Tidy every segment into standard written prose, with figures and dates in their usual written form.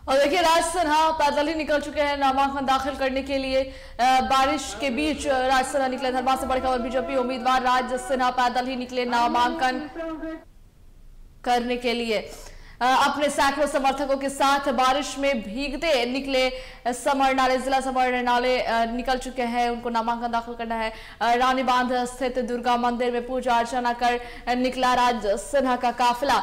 और देखिए राज सिन्हा पैदल ही निकल चुके हैं नामांकन दाखिल करने के लिए। बारिश के बीच राज सिन्हा निकले। धनबाद से बड़ी खबर, बीजेपी उम्मीदवार राज सिन्हा पैदल ही निकले नामांकन करने के लिए। अपने सैकड़ों समर्थकों के साथ बारिश में भीगते निकले समरनाले, जिला समरनाले निकल चुके हैं। उनको नामांकन दाखिल करना है। रानी बांध स्थित दुर्गा मंदिर में पूजा अर्चना कर निकला राज सिन्हा का काफिला।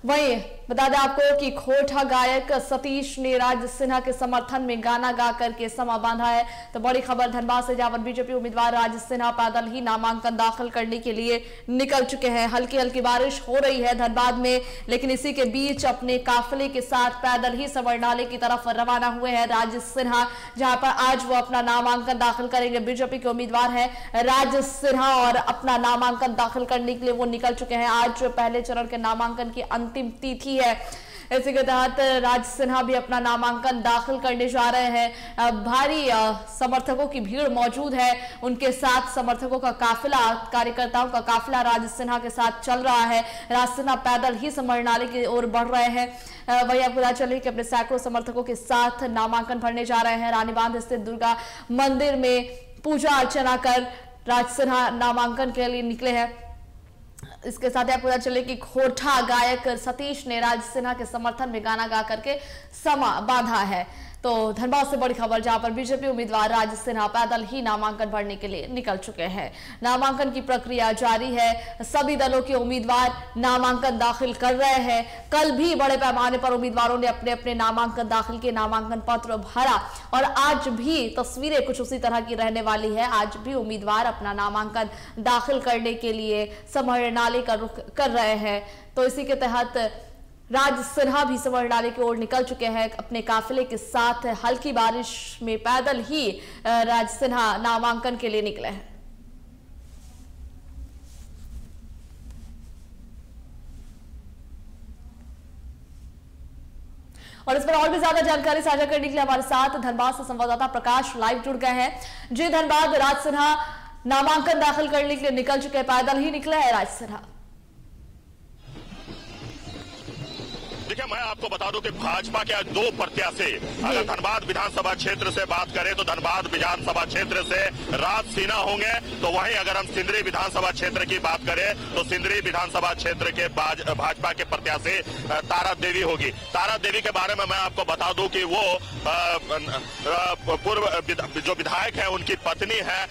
वहीं बता दें आपको कि खोटा गायक सतीश ने राज सिन्हा के समर्थन में गाना गा करके समा बांधा है। तो बड़ी खबर धनबाद से, जहां पर बीजेपी उम्मीदवार राज सिन्हा पैदल ही नामांकन दाखिल करने के लिए निकल चुके हैं। हल्की हल्की बारिश हो रही है धनबाद में, लेकिन इसी के बीच अपने काफिले के साथ पैदल ही समरनाले की तरफ रवाना हुए हैं राज सिन्हा, जहां पर आज वो अपना नामांकन दाखिल करेंगे। बीजेपी के उम्मीदवार है राज सिन्हा और अपना नामांकन दाखिल करने के लिए वो निकल चुके हैं। आज पहले चरण के नामांकन की अंतिम तिथि है। इसी के तहत राज सिन्हा भी अपना नामांकन दाखिल करने जा रहे हैं। भारी समर्थकों की भीड़ मौजूद है। उनके साथ समर्थकों का काफिला, कार्यकर्ताओं का काफिला राज सिन्हा के साथ चल रहा है। राज सिन्हा पैदल ही समरनाले की ओर बढ़ रहे हैं। वही आपको पता चले कि अपने सैकड़ों समर्थकों के साथ नामांकन भरने जा रहे हैं। रानी बांध स्थित दुर्गा मंदिर में पूजा अर्चना कर राज सिन्हा नामांकन के लिए निकले हैं। इसके साथ ही आपको पता चले कि खोटा गायक सतीश ने राज सिन्हा के समर्थन में गाना गा करके समा बांधा है। तो धनबाद से बड़ी खबर, जहां पर बीजेपी उम्मीदवार राज सिन्हा पैदल ही नामांकन भरने के लिए निकल चुके हैं। नामांकन की प्रक्रिया जारी है। सभी दलों के उम्मीदवार नामांकन दाखिल कर रहे हैं। कल भी बड़े पैमाने पर उम्मीदवारों ने अपने अपने नामांकन दाखिल किए, नामांकन पत्र भरा और आज भी तस्वीरें कुछ उसी तरह की रहने वाली है। आज भी उम्मीदवार अपना नामांकन दाखिल करने के लिए समरनाले का रुख कर रहे हैं। तो इसी के तहत राज सिन्हा भी समरनाले की ओर निकल चुके हैं अपने काफिले के साथ। हल्की बारिश में पैदल ही राज सिन्हा नामांकन के लिए निकले हैं। और इस पर और भी ज्यादा जानकारी साझा करने के लिए हमारे साथ धनबाद से संवाददाता प्रकाश लाइव जुड़ गए हैं। जी धनबाद, राज सिन्हा नामांकन दाखिल करने के लिए निकल चुके हैं, पैदल ही निकले हैं राज सिन्हा। देखिए, मैं आपको बता दूं कि भाजपा के आज दो प्रत्याशी, अगर धनबाद विधानसभा क्षेत्र से बात करें तो धनबाद विधानसभा क्षेत्र से राज सिन्हा होंगे। तो वहीं अगर हम सिंदरी विधानसभा क्षेत्र की बात करें तो सिंदरी विधानसभा क्षेत्र के भाजपा के प्रत्याशी तारा देवी होगी। तारा देवी के बारे में मैं आपको बता दूं कि वो पूर्व जो विधायक है उनकी पत्नी है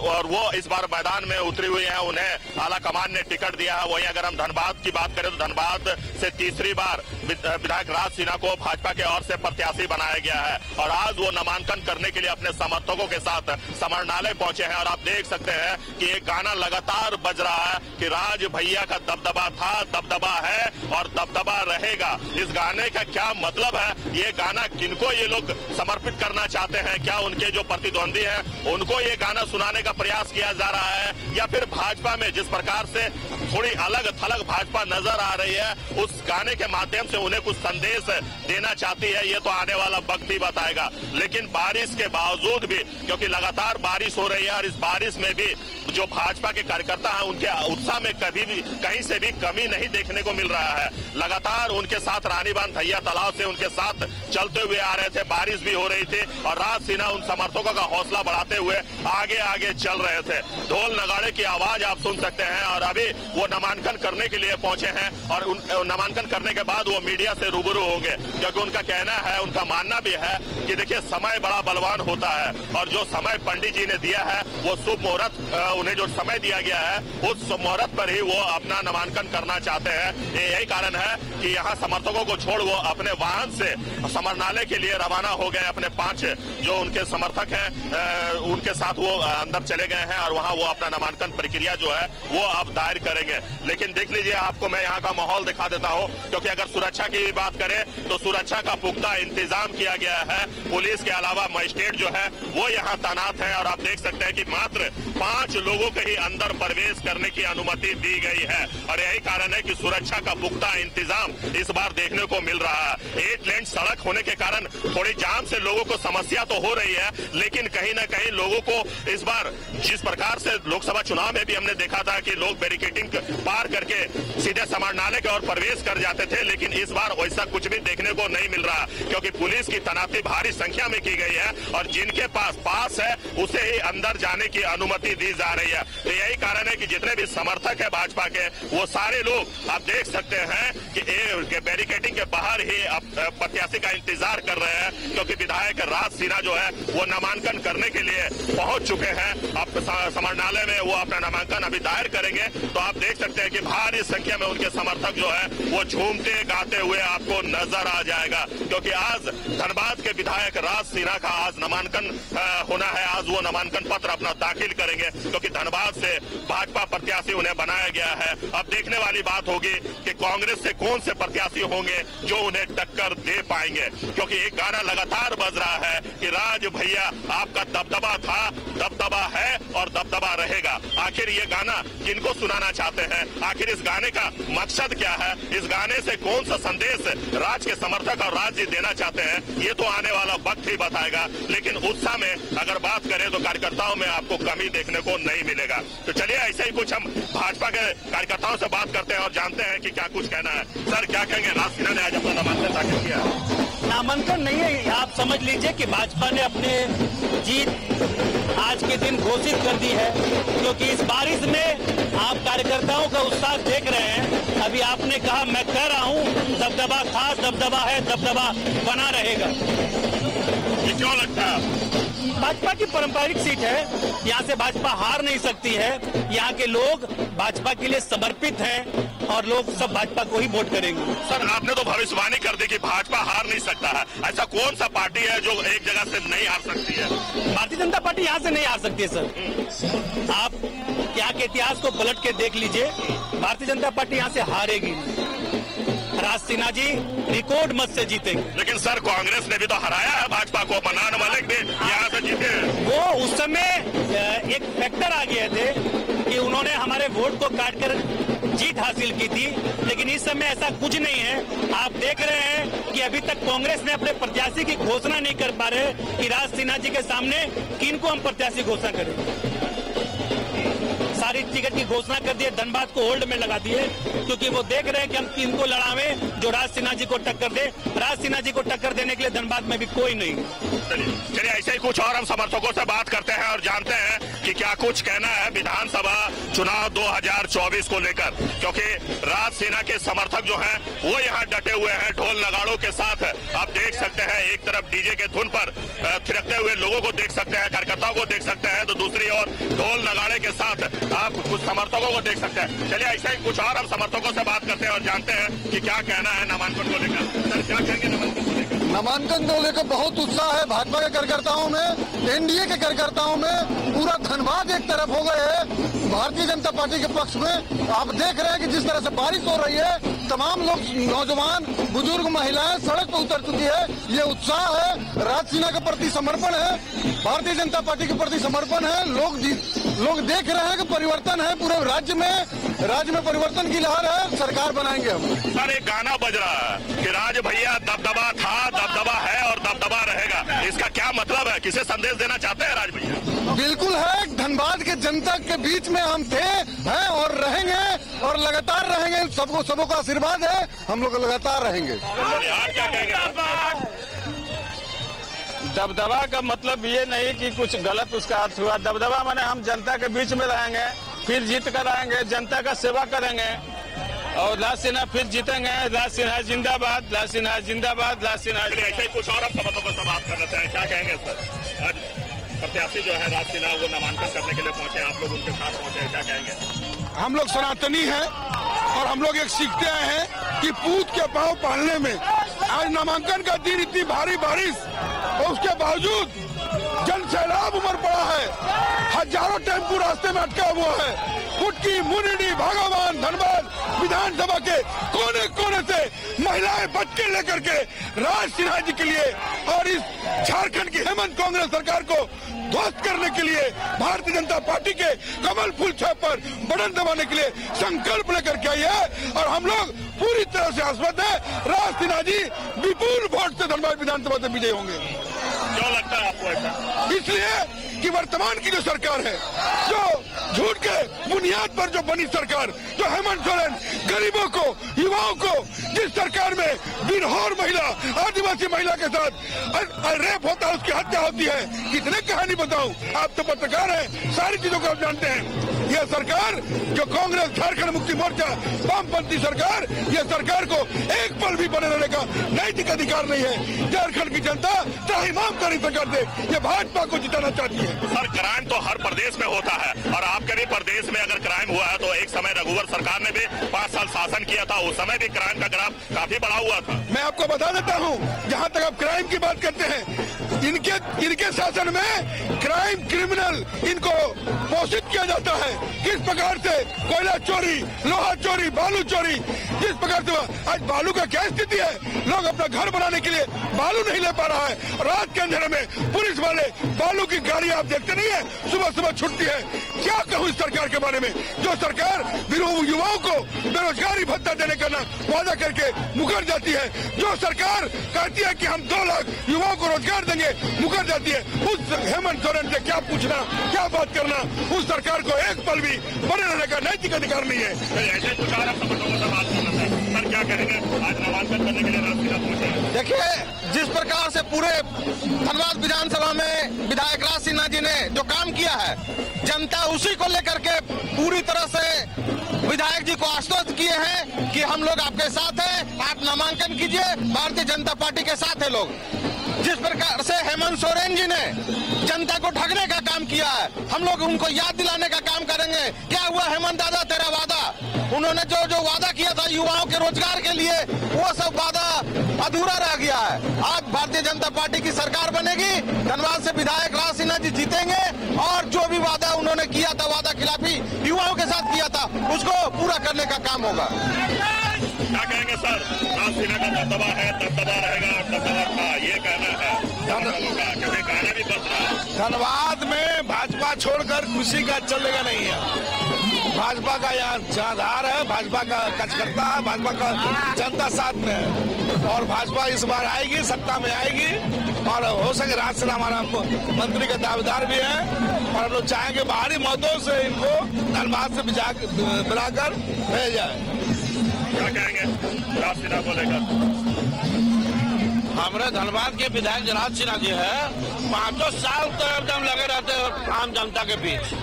और वो इस बार मैदान में उतरी हुई है। उन्हें आला कमान ने टिकट दिया है। वहीं अगर हम धनबाद की बात करें तो धनबाद से तीसरी बार विधायक राज सिन्हा को भाजपा के ओर से प्रत्याशी बनाया गया है और आज वो नामांकन करने के लिए अपने समर्थकों के साथ समरनाले पहुंचे हैं। और आप देख सकते हैं कि एक गाना लगातार बज रहा है कि राज भैया का दबदबा था, दबदबा है और दबदबा रहेगा। इस गाने का क्या मतलब है? ये गाना किनको ये लोग समर्पित करना चाहते हैं? क्या उनके जो प्रतिद्वंदी हैं उनको ये गाना सुनाने का प्रयास किया जा रहा है या फिर भाजपा में जिस प्रकार से थोड़ी अलग थलग भाजपा नजर आ रही है उस गाने के माध्यम से उन्हें कुछ संदेश देना चाहती है? ये तो आने वाला वक्त ही बताएगा। लेकिन बारिश के बावजूद भी, क्योंकि लगातार बारिश हो रही है और इस बारिश में भी जो भाजपा के कार्यकर्ता हैं उनके उत्साह में कभी भी कहीं से भी कमी नहीं देखने को मिल रहा है। लगातार उनके साथ रानी बांध धैया तालाब से उनके साथ चलते हुए आ रहे थे। बारिश भी हो रही थी और राज सिन्हा उन समर्थकों का हौसला बढ़ाते हुए आगे आगे चल रहे थे। ढोल नगाड़े की आवाज आप सुन सकते हैं और अभी वो नामांकन करने के लिए पहुंचे हैं और नामांकन करने के बाद वो मीडिया से रूबरू होंगे, क्योंकि उनका कहना है, उनका मानना भी है कि देखिए समय बड़ा बलवान होता है और जो समय पंडित जी ने दिया है वो शुभ मुहूर्त, उन्हें जो समय दिया गया है उस मुहूर्त पर ही वो अपना नामांकन करना चाहते हैं। यही कारण है कि यहाँ समर्थकों को छोड़ वो अपने वाहन से समरनाले के लिए रवाना हो गए। अपने 5 जो उनके समर्थक हैं उनके साथ वो अंदर चले गए हैं और वहाँ वो अपना नामांकन प्रक्रिया जो है वो अब दायर करेंगे। लेकिन देख लीजिए, आपको मैं यहाँ का माहौल दिखा देता हूँ, क्योंकि अगर सुरक्षा की बात करें तो सुरक्षा का पुख्ता इंतजाम किया गया है। पुलिस के अलावा मजिस्ट्रेट जो है वो यहाँ तैनात है और आप देख सकते हैं कि मात्र 5 लोगों को ही अंदर प्रवेश करने की अनुमति दी गई है और यही कारण है कि सुरक्षा का पुख्ता इंतजाम इस बार देखने को मिल रहा है। 8 लेन सड़क पैक होने के कारण थोड़ी जाम से लोगों को समस्या तो हो रही है, लेकिन कहीं ना कहीं लोगों को इस बार जिस प्रकार से लोकसभा चुनाव में भी हमने देखा था कि लोग बैरिकेडिंग पार करके सीधे समाहरणालय की ओर प्रवेश कर जाते थे, लेकिन इस बार वैसा कुछ भी देखने को नहीं मिल रहा, क्योंकि पुलिस की तैनाती भारी संख्या में की गई है और जिनके पास है उसे ही अंदर जाने की अनुमति दी जा रही है। तो यही कारण है कि जितने भी समर्थक है भाजपा के, वो सारे लोग आप देख सकते हैं कि बैरिकेडिंग के बाहर ही प्रत्याशी का इंतजार कर रहे हैं, क्योंकि विधायक राज सिन्हा जो है वो नामांकन करने के लिए पहुंच चुके हैं। अब समाहरणालय में वो अपना नामांकन अभी दायर करेंगे। तो आप देख सकते हैं कि भारी संख्या में उनके समर्थक जो है वो झूमते गाते हुए आपको नजर आ जाएगा, क्योंकि आज धनबाद के विधायक राज सिन्हा का आज नामांकन होना है। आज वो नामांकन पत्र अपना दाखिल करेंगे, क्योंकि धनबाद से भाजपा प्रत्याशी उन्हें बनाया गया है। अब देखने वाली बात होगी कि कांग्रेस से कौन से प्रत्याशी होंगे जो उन्हें टक्कर दे पाएंगे, क्योंकि एक गाना लगातार बज रहा है कि राज भैया आपका दबदबा था, दबदबा है और दबदबा रहेगा। आखिर ये गाना किनको सुनाना चाहते हैं, आखिर इस गाने का मकसद क्या है, इस गाने से कौन सा संदेश राज के समर्थक और राज जी देना चाहते हैं, ये तो आने वाला वक्त ही बताएगा। लेकिन उत्साह में अगर बात करें तो कार्यकर्ताओं में आपको कमी देखने को नहीं मिलेगा। तो चलिए ऐसे ही कुछ हम भाजपा के कार्यकर्ताओं से बात करते हैं और जानते हैं कि क्या कुछ कहना है। सर क्या कहेंगे, राज सिन्हा ने आज अपना नामांकन दाखिल किया? नामांकन नहीं है, आप समझ लीजिए कि भाजपा ने अपने जीत आज के दिन घोषित कर दी है, क्योंकि इस बारिश में आप कार्यकर्ताओं का उत्साह देख रहे हैं। अभी आपने कहा, मैं कह रहा हूं, दबदबा था, दबदबा है, दबदबा बना रहेगा। ये क्यों लगता है? भाजपा की पारंपरिक सीट है, यहाँ से भाजपा हार नहीं सकती है। यहाँ के लोग भाजपा के लिए समर्पित हैं और लोग सब भाजपा को ही वोट करेंगे। सर आपने तो भविष्यवाणी कर दी कि भाजपा हार नहीं सकता है। ऐसा कौन सा पार्टी है जो एक जगह से नहीं हार सकती है? भारतीय जनता पार्टी यहाँ से नहीं हार सकती है सर। आप यहाँ के इतिहास को पलट के देख लीजिए, भारतीय जनता पार्टी यहाँ से हारेगी। राज सिन्हा जी रिकॉर्ड मत से जीतेंगे। लेकिन सर कांग्रेस ने भी तो हराया है भाजपा को, मनान मलिक भी यहाँ से जीते। वो उस समय एक फैक्टर आ गए थे कि उन्होंने हमारे वोट को काटकर जीत हासिल की थी, लेकिन इस समय ऐसा कुछ नहीं है। आप देख रहे हैं कि अभी तक कांग्रेस ने अपने प्रत्याशी की घोषणा नहीं कर पा रहे कि राज सिन्हा जी के सामने किनको हम प्रत्याशी घोषणा करें। सारी टिकट की घोषणा कर दिए, धनबाद को होल्ड में लगा दिए, क्योंकि वो देख रहे हैं कि हम किनको लड़ावे जो राज सिन्हा जी को टक्कर दे। राज सिन्हा जी को टक्कर देने के लिए धनबाद में भी कोई नहीं। चलिए ऐसे ही कुछ और हम समर्थकों से बात करते हैं और जानते हैं कि क्या कुछ कहना है विधानसभा चुनाव 2024 को लेकर, क्योंकि राज सिन्हा के समर्थक जो हैं वो यहाँ डटे हुए हैं ढोल नगाड़ों के साथ। आप देख सकते हैं एक तरफ डीजे के धुन पर थिरकते हुए लोगों को देख सकते हैं, कार्यकर्ताओं को देख सकते हैं, तो दूसरी ओर ढोल नगाड़े के साथ आप कुछ समर्थकों को देख सकते हैं। चलिए ऐसे ही कुछ और हम समर्थकों से बात करते हैं और जानते हैं कि क्या कहना है नामांकन को लेकर। सर क्या कहेंगे नामांकन को लेकर? नामांकन को लेकर बहुत उत्साह है भाजपा के कार्यकर्ताओं में, एनडीए के कार्यकर्ताओं में। पूरा धनबाद एक तरफ हो गए है भारतीय जनता पार्टी के पक्ष में। आप देख रहे हैं कि जिस तरह से बारिश हो रही है, तमाम लोग, नौजवान, बुजुर्ग, महिलाएं सड़क पर उतर चुकी है। ये उत्साह है, राज सिन्हा के प्रति समर्पण है, भारतीय जनता पार्टी के प्रति समर्पण है। लोग देख रहे हैं कि परिवर्तन है पूरे राज्य में परिवर्तन की लहर है, सरकार बनाएंगे हम। सर एक गाना बज रहा है कि राज भैया दबदबा था, दबदबा है और दबदबा रहेगा। इसका क्या मतलब है, किसे संदेश देना चाहते हैं राज भैया? बिल्कुल है, धनबाद के जनता के बीच में हम थे, हैं और रहेंगे और लगातार रहेंगे। सबों का आशीर्वाद है, हम लोग लगातार रहेंगे। आप क्या कहेंगे? दबदबा का मतलब ये नहीं कि कुछ गलत उसका अर्थ हुआ। दबदबा माने हम जनता के बीच में रहेंगे, फिर जीत कर आएंगे, जनता का सेवा करेंगे और राज सिन्हा फिर जीतेंगे। राज सिन्हा जिंदाबाद, राज सिन्हा जिंदाबाद, राज सिन्हा। ऐसे ही कुछ और हम समर्थकों से बात कर लेते हैं। क्या कहेंगे सर, आज प्रत्याशी जो है राज सिन्हा वो नामांकन करने के लिए पहुंचे, आप लोग उनके साथ पहुंचे, क्या कहेंगे? हम लोग सनातनी हैं और हम लोग एक सीखते आए हैं कि पूत के पांव पालने में। आज नामांकन का दिन, इतनी भारी बारिश और उसके बावजूद जन सैलाब उमड़ पड़ा है, हजारों टेम्पू रास्ते में अटका हुआ है। कुटकी, मुनिडी, भगवान, धनबाद विधानसभा के कोने कोने से महिलाएं बच्चे लेकर के राज सिन्हा जी के लिए और इस झारखंड की हेमंत कांग्रेस सरकार को ध्वस्त करने के लिए भारतीय जनता पार्टी के कमल फूल छाप पर बटन दबाने के लिए संकल्प लेकर के आई है और हम लोग पूरी तरह से आश्वस्त है। राज सिन्हा जी विपुल वोट से धनबाद विधानसभा से विजयी होंगे। क्यों लगता है आपको ऐसा? इसलिए कि वर्तमान की जो सरकार है, जो झूठ के बुनियाद पर जो बनी सरकार, जो हेमंत सोरेन गरीबों को, युवाओं को, जिस सरकार में बिरहोर महिला, आदिवासी महिला के साथ रेप होता है, उसकी हत्या होती है, कितने कहानी बताऊं? आप तो पत्रकार हैं, सारी चीजों को आप जानते हैं। यह सरकार जो कांग्रेस, झारखंड मुक्ति मोर्चा, वामपंथी सरकार, यह सरकार को एक पल भी बने रहने का नैतिक अधिकार नहीं है। झारखंड की जनता त्राहिमाम करी सरकार से ये भाजपा को जिताना चाहती है। सर, क्राइम तो हर प्रदेश में होता है और आपके भी प्रदेश में अगर क्राइम हुआ है तो एक समय रघुवर सरकार ने भी 5 साल शासन किया था, उस समय भी क्राइम का ग्राफ काफी बढ़ा हुआ था। मैं आपको बता देता हूँ, जहाँ तक आप क्राइम की बात करते हैं, इनके शासन में क्राइम क्रिमिनल इनको पोषित किया जाता है। किस प्रकार से कोयला चोरी, लोहा चोरी, बालू चोरी, जिस प्रकार से आज बालू का क्या स्थिति है, लोग अपना घर बनाने के लिए बालू नहीं ले पा रहा है। रात के अंधेरे में पुलिस वाले बालू की गाड़ी आप देखते नहीं है, सुबह सुबह छुट्टी है। क्या कहूँ इस सरकार के बारे में, जो सरकार युवाओं को बेरोजगारी भत्ता देने का वादा करके मुकर जाती है, जो सरकार कहती है कि हम 2 लाख युवाओं को रोजगार देंगे, मुकर जाती है। उस हेमंत सोरेन से क्या पूछना, क्या बात करना, उस सरकार को एक पल भी बने रहने का नैतिक अधिकार नहीं है। ऐसे कुछ और बात करना है सर, क्या कहेंगे? आज नामांकन करने के लिए राजसीना पहुंचे। देखिए, जिस प्रकार से पूरे धनबाद विधानसभा में विधायक राज सिन्हा जी ने जो काम किया है, जनता उसी को लेकर के पूरी तरह से विधायक जी को आश्वस्त किए हैं कि हम लोग आपके साथ हैं, आप नामांकन कीजिए, भारतीय जनता पार्टी के साथ है लोग। जिस प्रकार से हेमंत सोरेन जी ने जनता को ठगने का काम किया है, हम लोग उनको याद दिलाने का काम करेंगे। क्या हुआ हेमंत दादा तेरा वादा? उन्होंने जो वादा किया था युवाओं के रोजगार के लिए, वो सब वादा अधूरा रह गया है। आज भारतीय जनता पार्टी की सरकार बनेगी, धनबाद से विधायक राज सिन्हा जी जीतेंगे और जो भी वादा उन्होंने किया था, वादा खिलाफी युवाओं के साथ किया था, उसको पूरा करने का काम होगा। क्या कहेंगे सर? राज सिन्हा का दबदबा है, दबदबा रहेगा, दबदबा था, ये कहना है क्योंकि गाना भी बच रहा है। धनबाद में भाजपा छोड़कर किसी का चलेगा नहीं है। भाजपा का यहाँ आधार है, भाजपा का कार्यकर्ता है, भाजपा का जनता साथ में है और भाजपा इस बार आएगी, सत्ता में आएगी और हो सके राज सिन्हा हमारा मंत्री का दावेदार भी है और हम लोग चाहेंगे बाहरी मतों से इनको धनबाद से बिलाकर भेज जाए। क्या कहेंगे राज सिन्हा को लेकर? हमारे धनबाद के विधायक राज सिन्हा जी है, 5 साल तो एकदम लगे रहते हैं आम जनता के बीच।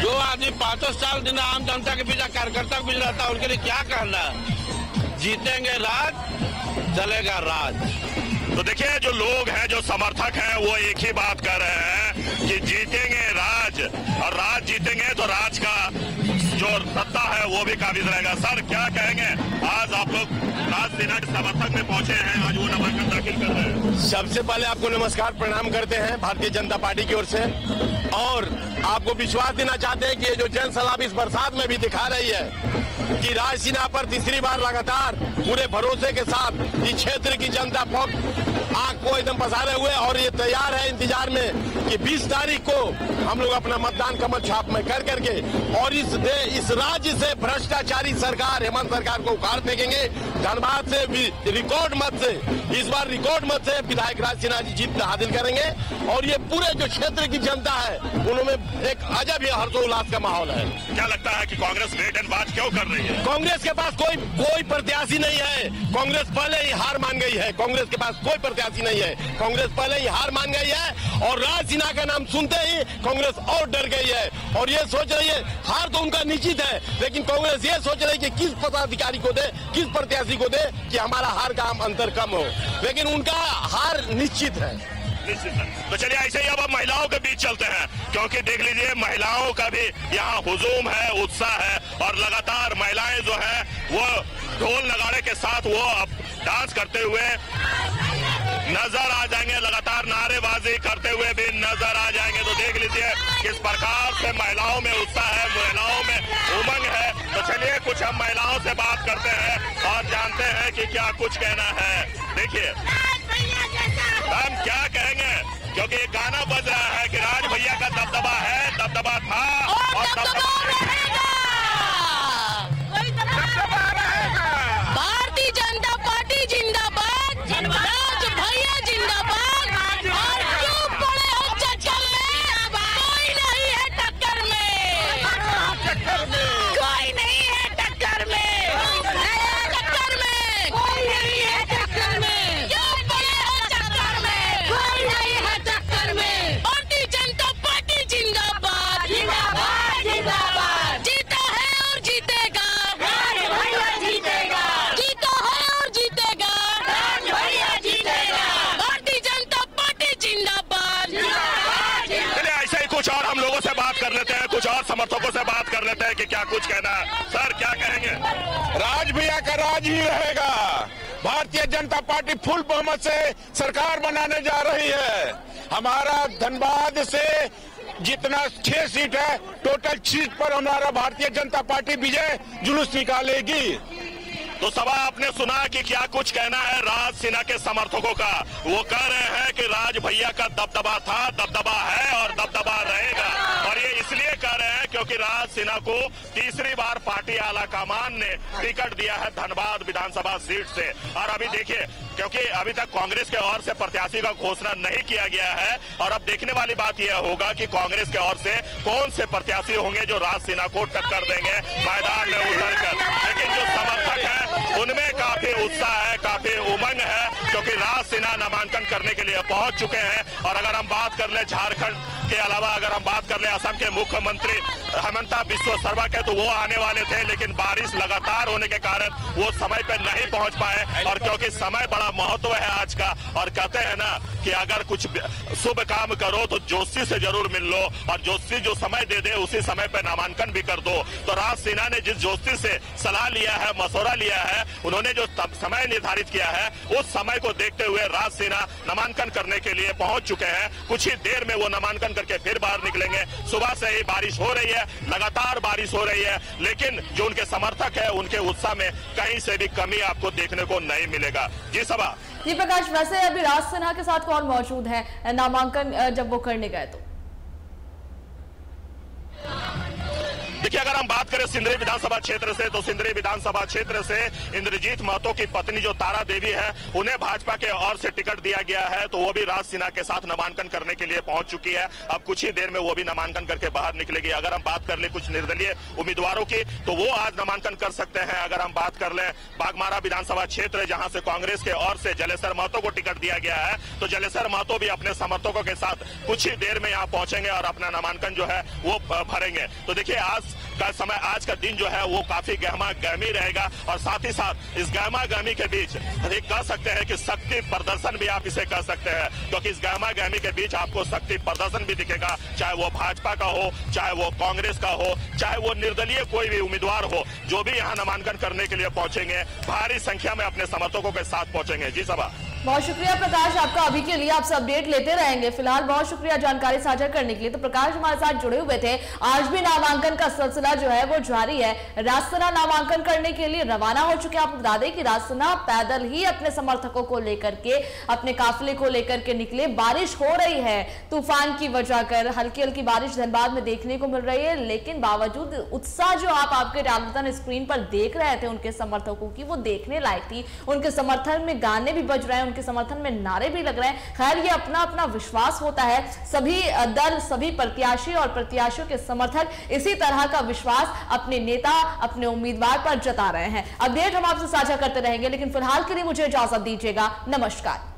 जो आदमी 5 साल दिन आम जनता के बीच, कार्यकर्ता के बीच रहता है, उनके लिए क्या कहना है? जीतेंगे राज, चलेगा राज। तो देखिए, जो लोग हैं, जो समर्थक हैं, वो एक ही बात कर रहे हैं कि जीतेंगे राज, और राज जीतेंगे तो राज का जो सत्ता है वो भी काबिज रहेगा। सर, क्या कहेंगे? आज आप लोग राज सिन्हा के समर्थक में पहुंचे हैं, आज वो नामांकन दाखिल कर रहे हैं। सबसे पहले आपको नमस्कार, प्रणाम करते हैं भारतीय जनता पार्टी की ओर से, और आपको विश्वास देना चाहते हैं कि ये जो जन सलाब इस बरसात में भी दिखा रही है कि राज सिन्हा पर तीसरी बार लगातार पूरे भरोसे के साथ इस क्षेत्र की जनता आंख को एकदम पसारे हुए और ये तैयार है इंतजार में कि 20 तारीख को हम लोग अपना मतदान कमल छाप में कर करके और इस राज्य से भ्रष्टाचारी सरकार, हेमंत सरकार को उखाड़ फेंकेंगे। धनबाद से रिकॉर्ड मत से, इस बार रिकॉर्ड मत से विधायक राज सिन्हा जी जीत हासिल करेंगे और ये पूरे जो क्षेत्र की जनता है उनमें एक अजब हर्षोल्लास का माहौल है। क्या लगता है कि कांग्रेस वेट एंड वॉच क्यों कर रही है? कांग्रेस के पास कोई प्रत्याशी नहीं है। कांग्रेस पहले ही हार मान गई है। कांग्रेस के पास कोई प्रत्याशी नहीं है। कांग्रेस पहले ही हार मान गई है और राज सिन्हा का नाम सुनते ही कांग्रेस और डर गई है और ये सोच रही है, हार तो उनका निश्चित है, लेकिन कांग्रेस ये सोच रही है कि किस पदाधिकारी को दे, किस प्रत्याशी को दे कि हमारा हार का अंतर कम हो, लेकिन उनका हार निश्चित है। तो चलिए ऐसे ही अब महिलाओं के बीच चलते हैं, क्योंकि देख लीजिए महिलाओं का भी यहाँ हुजूम है, उत्साह है और लगातार महिलाएं जो है वो ढोल नगाड़े के साथ वो अब डांस करते हुए नजर आ जाएंगे, लगातार नारेबाजी करते हुए भी नजर आ जाएंगे। तो देख लीजिए किस प्रकार से महिलाओं में उत्साह है, महिलाओं में उमंग है। तो चलिए कुछ हम महिलाओं से बात करते हैं और जानते हैं कि क्या कुछ कहना है। देखिए हम क्या कहेंगे, क्योंकि एक गाना बज रहा है कि राज भैया का दबदबा है, दबदबा था और दबदबा रहेगा। भारतीय जनता पार्टी समर्थकों से बात कर लेते हैं कि क्या कुछ कहना है। सर क्या कहेंगे? राज भैया का राज ही रहेगा। भारतीय जनता पार्टी फुल बहुमत से सरकार बनाने जा रही है। हमारा धनबाद से जितना 6 सीट है, टोटल सीट पर हमारा भारतीय जनता पार्टी विजय जुलूस निकालेगी। तो सभा आपने सुना कि क्या कुछ कहना है राज सिन्हा के समर्थकों का। वो कह रहे हैं कि राज भैया का दबदबा था, दबदबा है और दबदबा रहेगा। और ये इसलिए कह रहे हैं क्योंकि राज सिन्हा को तीसरी बार पार्टी आला कमान ने टिकट दिया है धनबाद विधानसभा सीट से। और अभी देखिए, क्योंकि अभी तक कांग्रेस के ओर से प्रत्याशी का घोषणा नहीं किया गया है, और अब देखने वाली बात यह होगा कि कांग्रेस के ओर से कौन से प्रत्याशी होंगे जो राज सिन्हा को टक्कर देंगे मैदान में उतरकर। लेकिन जो समर्थक है उनमें काफी उत्साह है, काफी उमंग है, क्योंकि राज सिन्हा नामांकन करने के लिए पहुंच चुके हैं। और अगर हम बात कर ले झारखंड के अलावा अगर हम बात कर ले असम के मुख्यमंत्री हेमंता बिस्वा शर्मा के, तो वो आने वाले थे, लेकिन बारिश लगातार होने के कारण वो समय पर नहीं पहुंच पाए। और क्योंकि समय बड़ा महत्व है आज का, और कहते हैं ना कि अगर कुछ शुभ काम करो तो जोशी से जरूर मिल लो, और जोशी जो समय दे दे उसी समय पर नामांकन भी कर दो। तो राज सिन्हा ने जिस जोशी से सलाह लिया है, मशवरा लिया है, उन्होंने जो समय निर्धारित किया है, उस समय को देखते हुए राज सिन्हा नामांकन करने के लिए पहुंच चुके हैं। कुछ ही देर में वो नामांकन करके फिर बाहर निकलेंगे। सुबह से ही बारिश हो रही है, लगातार बारिश हो रही है, लेकिन जो उनके समर्थक है उनके उत्साह में कहीं से भी कमी आपको देखने को नहीं मिलेगा। जी सभा। जी प्रकाश, वैसे अभी राज सिन्हा के साथ कौन मौजूद है नामांकन जब वो करने गए? तो देखिए, अगर हम बात करें सिंदरी विधानसभा क्षेत्र से, तो सिंदरी विधानसभा क्षेत्र से इंद्रजीत महतो की पत्नी जो तारा देवी है, उन्हें भाजपा के ओर से टिकट दिया गया है। तो वो भी राज सिन्हा के साथ नामांकन करने के लिए पहुंच चुकी है। अब कुछ ही देर में वो भी नामांकन करके बाहर निकलेगी। अगर हम बात कर ले कुछ निर्दलीय उम्मीदवारों की, तो वो आज नामांकन कर सकते हैं। अगर हम बात कर ले बागमारा विधानसभा क्षेत्र, जहां से कांग्रेस के ओर से जलेसर महतो को टिकट दिया गया है, तो जलेसर महतो भी अपने समर्थकों के साथ कुछ ही देर में यहाँ पहुंचेंगे और अपना नामांकन जो है वो भरेंगे। तो देखिए, आज का समय, आज का दिन जो है वो काफी गहमा गहमी रहेगा। और साथ ही साथ इस गहमा गहमी के बीच एक कह सकते हैं कि शक्ति प्रदर्शन भी आप इसे कह सकते हैं, क्योंकि इस गहमा गहमी के बीच आपको शक्ति प्रदर्शन भी दिखेगा, चाहे वो भाजपा का हो, चाहे वो कांग्रेस का हो, चाहे वो निर्दलीय कोई भी उम्मीदवार हो, जो भी यहाँ नामांकन करने के लिए पहुंचेंगे, भारी संख्या में अपने समर्थकों के साथ पहुंचेंगे। जी सभा। बहुत शुक्रिया प्रकाश आपका, अभी के लिए आपसे अपडेट लेते रहेंगे। फिलहाल बहुत शुक्रिया जानकारी साझा करने के लिए। तो प्रकाश हमारे साथ जुड़े हुए थे। आज भी नामांकन का सिलसिला जो है वो जारी है। राज सिन्हा नामांकन करने के लिए रवाना हो चुके हैं। आपको बता दें कि राज सिन्हा पैदल ही अपने समर्थकों को लेकर के, अपने काफिले को लेकर के निकले। बारिश हो रही है, तूफान की वजह कर हल्की हल्की बारिश धनबाद में देखने को मिल रही है, लेकिन बावजूद उत्साह जो आप आपके राजधानी स्क्रीन पर देख रहे थे उनके समर्थकों की, वो देखने लायक थी। उनके समर्थन में गाने भी बज रहे हैं, के समर्थन में नारे भी लग रहे हैं। खैर, ये अपना अपना विश्वास होता है। सभी दल, सभी प्रत्याशी और प्रत्याशियों के समर्थक इसी तरह का विश्वास अपने नेता, अपने उम्मीदवार पर जता रहे हैं। अपडेट हम आपसे साझा करते रहेंगे, लेकिन फिलहाल के लिए मुझे इजाजत दीजिएगा। नमस्कार।